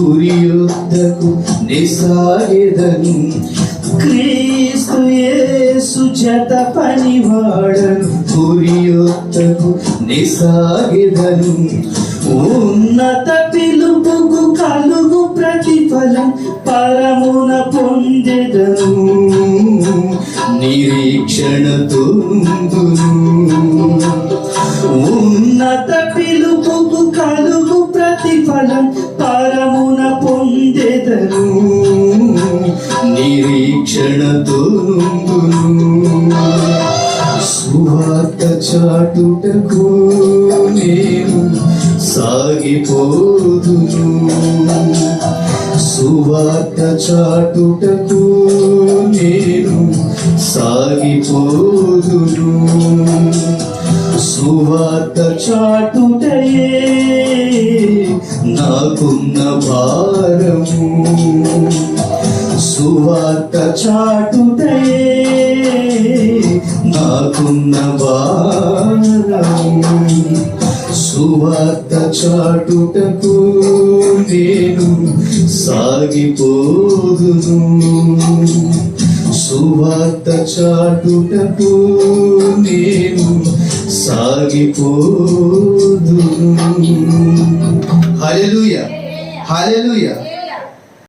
గురి యొద్దకు నిసాగెదను. క్రీస్తు యేసు జత పనివాడను, గురి యొద్దకు నిసాగెదను. ఉన్నత పిలుపుకు కలుగు ప్రతిఫలం పరమున పొందెదను. నిరీక్షణతో నుందును. ఉన్నత పిలుపుకు కలుగు ప్రతిఫలం పరమున పొందెదను. నిరీక్షణతో నుందును. సువార్త చాటుటకు నేను సాగిపోదును. సువార్త చాటుటకు నేను సాగిపోదును. సువార్త చాటుటయే నాకున్న భారము. సువార్త చాటుటయే నాకున్న భారము. సువార్త చాటుటకు నేను సాగిపోదును. సువార్త చాటుటకు నేను సాగిపోదును. హల్లెలూయా, హల్లెలూయా.